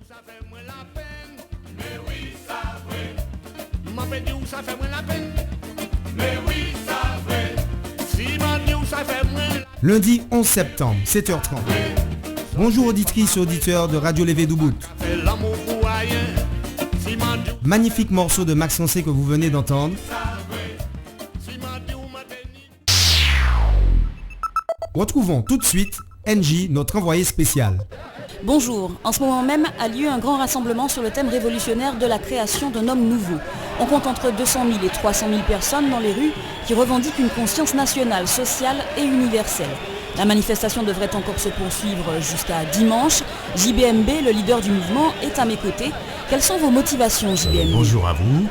Ça fait moins la peine. Mais oui, ça vrai. M'a fait dire ça fait moins la peine. Mais oui, ça vrai. Si m'a dit ça fait moins. Lundi 11 septembre, 7h30. Bonjour auditrices et auditeurs de Radio Levé d'Ubud. C'est l'amour pour rien. Si m'a dit Magnifique morceau de Max Sensé que vous venez d'entendre. si m'a dit ou m'a béni. Retrouvons tout de suite NJ, notre envoyé spécial. Bonjour, en ce moment même a lieu un grand rassemblement sur le thème révolutionnaire de la création d'un homme nouveau. On compte entre 200 000 et 300 000 personnes dans les rues qui revendiquent une conscience nationale, sociale et universelle. La manifestation devrait encore se poursuivre jusqu'à dimanche. JBMB, le leader du mouvement, est à mes côtés. Quelles sont vos motivations, JBMB? Bonjour à vous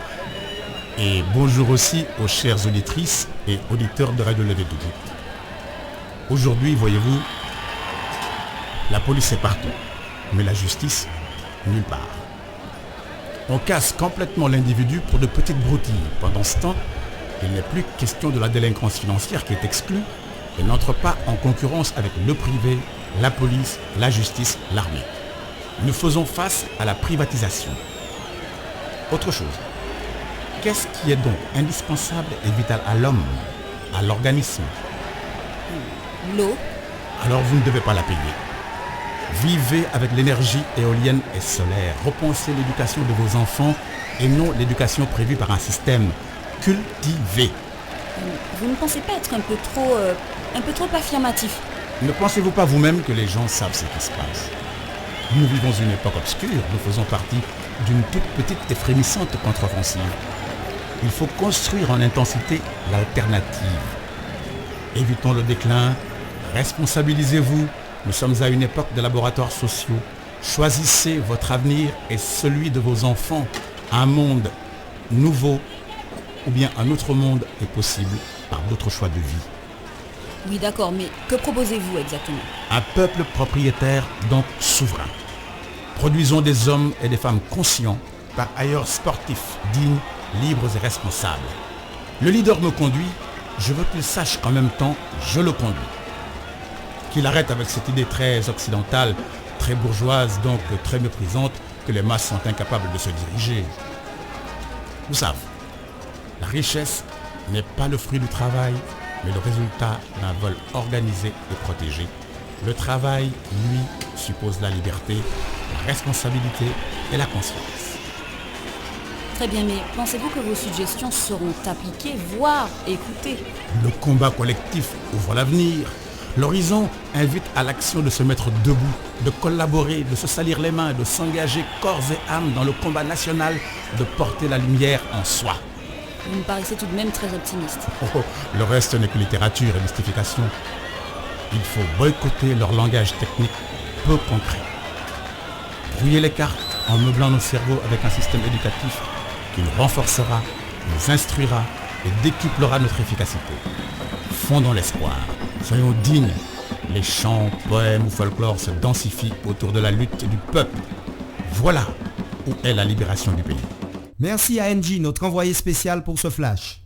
et bonjour aussi aux chères auditrices et auditeurs de Radio Levé d'Ubud. Aujourd'hui, voyez-vous, la police est partout, mais la justice, nulle part. On casse complètement l'individu pour de petites broutilles. Pendant ce temps, il n'est plus question de la délinquance financière qui est exclue et n'entre pas en concurrence avec le privé, la police, la justice, l'armée. Nous faisons face à la privatisation. Autre chose, qu'est-ce qui est donc indispensable et vital à l'homme, à l'organisme? L'eau. Alors vous ne devez pas la payer. Vivez avec l'énergie éolienne et solaire. Repensez l'éducation de vos enfants et non l'éducation prévue par un système cultivé. Vous ne pensez pas être un peu trop affirmatif? Ne pensez-vous pas vous-même que les gens savent ce qui se passe? Nous vivons une époque obscure, nous faisons partie d'une toute petite et frémissante contre-offensive. Il faut construire en intensité l'alternative. Évitons le déclin, responsabilisez-vous. Nous sommes à une époque de laboratoires sociaux. Choisissez votre avenir et celui de vos enfants. Un monde nouveau ou bien un autre monde est possible par d'autres choix de vie. Oui, d'accord, mais que proposez-vous exactement? Un peuple propriétaire, donc souverain. Produisons des hommes et des femmes conscients, par ailleurs sportifs, dignes, libres et responsables. Le leader me conduit, je veux qu'il sache qu'en même temps, je le conduis. Qu'il arrête avec cette idée très occidentale, très bourgeoise, donc très méprisante, que les masses sont incapables de se diriger. Vous savez, la richesse n'est pas le fruit du travail, mais le résultat d'un vol organisé et protégé. Le travail, lui, suppose la liberté, la responsabilité et la conscience. Très bien, mais pensez-vous que vos suggestions seront appliquées, voire écoutées? Le combat collectif ouvre l'avenir. L'horizon invite à l'action de se mettre debout, de collaborer, de se salir les mains, de s'engager corps et âme dans le combat national, de porter la lumière en soi. Vous me paraissez tout de même très optimiste. Le reste n'est que littérature et mystification. Il faut boycotter leur langage technique peu concret. Brouiller les cartes en meublant nos cerveaux avec un système éducatif qui nous renforcera, nous instruira et décuplera notre efficacité. Fondons l'espoir. Soyons dignes. Les chants, poèmes ou folklore se densifient autour de la lutte du peuple. Voilà où est la libération du pays. Merci à NJ, notre envoyé spécial pour ce flash.